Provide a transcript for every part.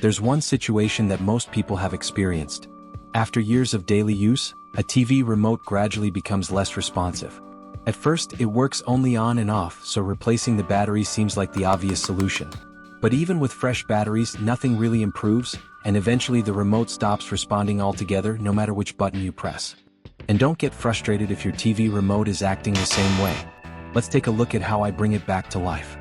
There's one situation that most people have experienced. After years of daily use, a TV remote gradually becomes less responsive. At first, it works only on and off, so replacing the battery seems like the obvious solution. But even with fresh batteries, nothing really improves, and eventually the remote stops responding altogether no matter which button you press. And don't get frustrated if your TV remote is acting the same way. Let's take a look at how I bring it back to life.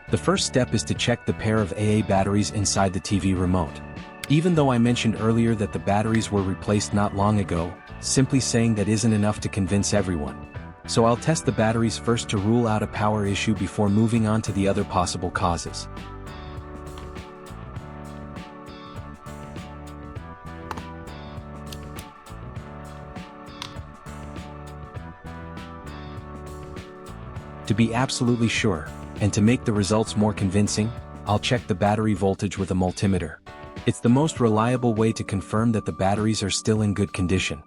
The first step is to check the pair of AA batteries inside the TV remote. Even though I mentioned earlier that the batteries were replaced not long ago, simply saying that isn't enough to convince everyone. So I'll test the batteries first to rule out a power issue before moving on to the other possible causes. To be absolutely sure, and to make the results more convincing, I'll check the battery voltage with a multimeter. It's the most reliable way to confirm that the batteries are still in good condition.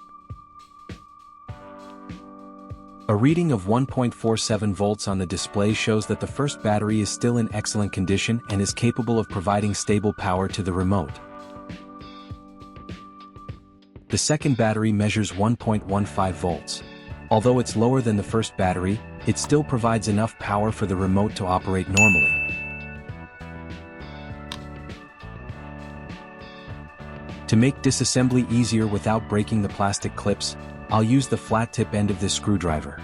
A reading of 1.47 volts on the display shows that the first battery is still in excellent condition and is capable of providing stable power to the remote. The second battery measures 1.15 volts. Although it's lower than the first battery, it still provides enough power for the remote to operate normally. To make disassembly easier without breaking the plastic clips, I'll use the flat tip end of this screwdriver.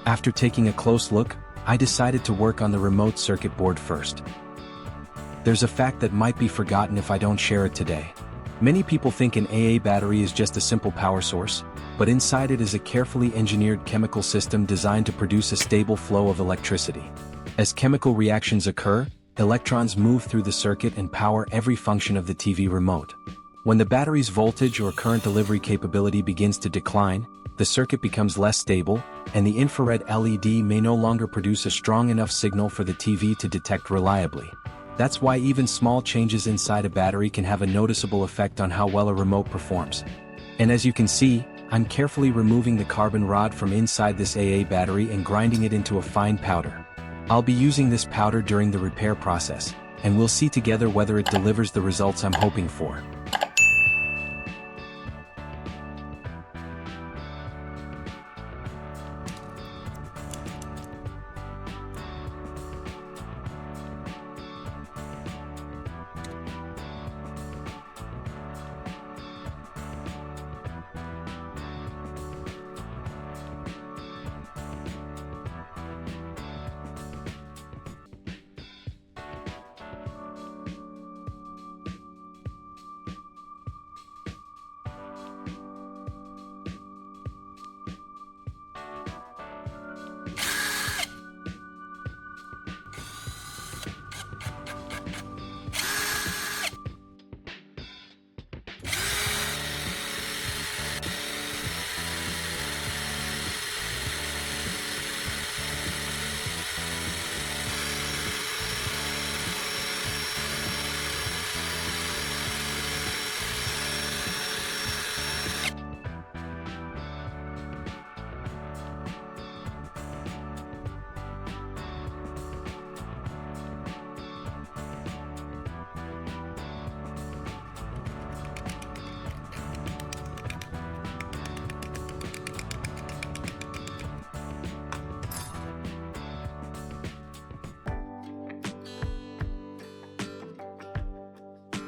After taking a close look, I decided to work on the remote circuit board first. There's a fact that might be forgotten if I don't share it today. Many people think an AA battery is just a simple power source, but inside it is a carefully engineered chemical system designed to produce a stable flow of electricity. As chemical reactions occur, electrons move through the circuit and power every function of the TV remote. When the battery's voltage or current delivery capability begins to decline, the circuit becomes less stable, and the infrared LED may no longer produce a strong enough signal for the TV to detect reliably. That's why even small changes inside a battery can have a noticeable effect on how well a remote performs. And as you can see, I'm carefully removing the carbon rod from inside this AA battery and grinding it into a fine powder. I'll be using this powder during the repair process, and we'll see together whether it delivers the results I'm hoping for.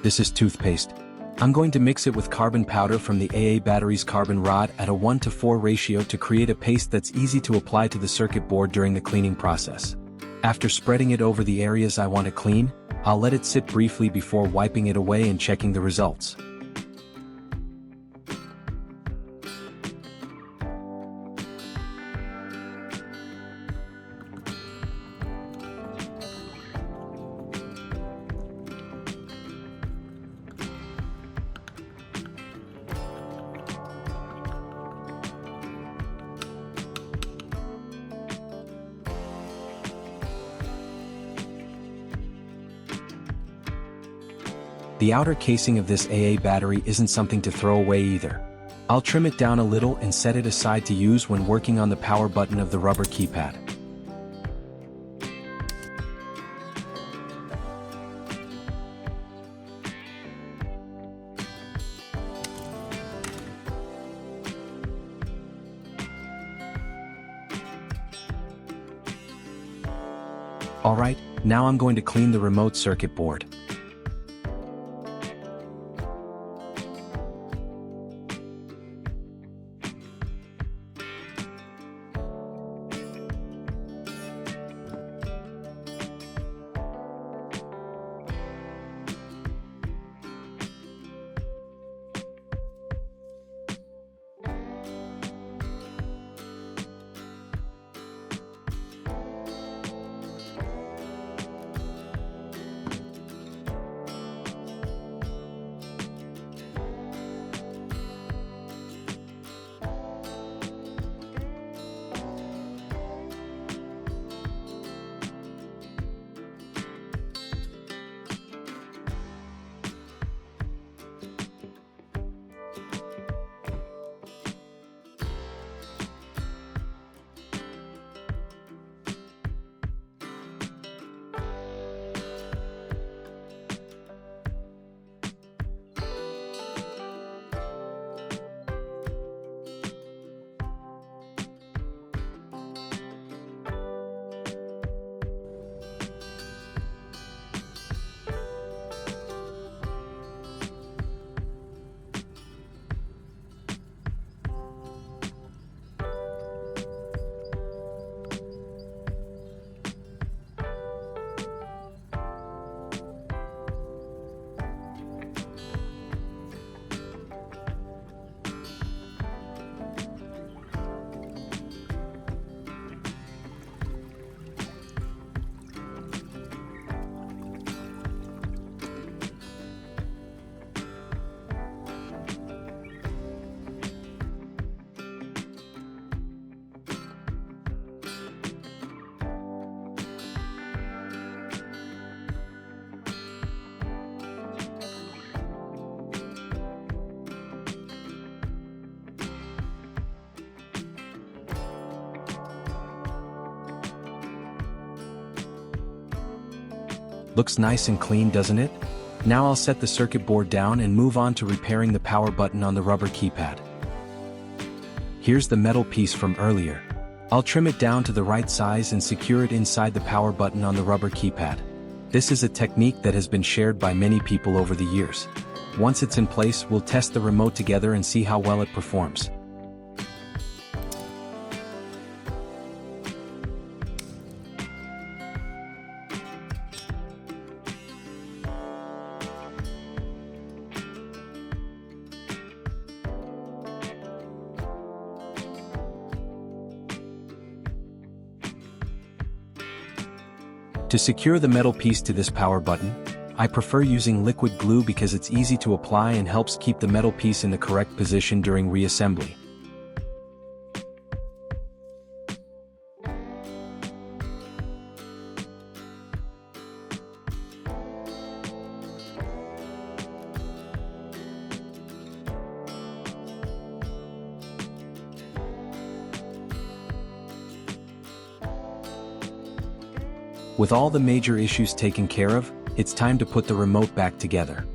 This is toothpaste. I'm going to mix it with carbon powder from the AA battery's carbon rod at a 1:4 ratio to create a paste that's easy to apply to the circuit board during the cleaning process. After spreading it over the areas I want to clean, I'll let it sit briefly before wiping it away and checking the results. The outer casing of this AA battery isn't something to throw away either. I'll trim it down a little and set it aside to use when working on the power button of the rubber keypad. Alright, now I'm going to clean the remote circuit board. Looks nice and clean, doesn't it? Now I'll set the circuit board down and move on to repairing the power button on the rubber keypad. Here's the metal piece from earlier. I'll trim it down to the right size and secure it inside the power button on the rubber keypad. This is a technique that has been shared by many people over the years. Once it's in place, we'll test the remote together and see how well it performs. To secure the metal piece to this power button, I prefer using liquid glue because it's easy to apply and helps keep the metal piece in the correct position during reassembly. With all the major issues taken care of, it's time to put the remote back together.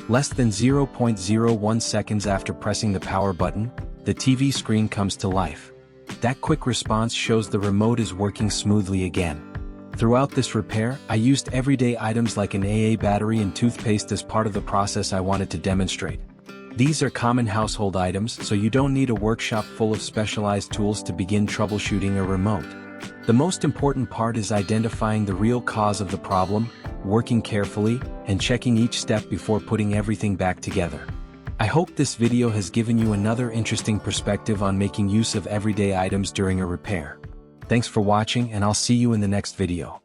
Less than 0.01 seconds after pressing the power button, the TV screen comes to life. That quick response shows the remote is working smoothly again. Throughout this repair, I used everyday items like an AA battery and toothpaste as part of the process I wanted to demonstrate. These are common household items, so you don't need a workshop full of specialized tools to begin troubleshooting a remote. The most important part is identifying the real cause of the problem, working carefully, and checking each step before putting everything back together. I hope this video has given you another interesting perspective on making use of everyday items during a repair. Thanks for watching, and I'll see you in the next video.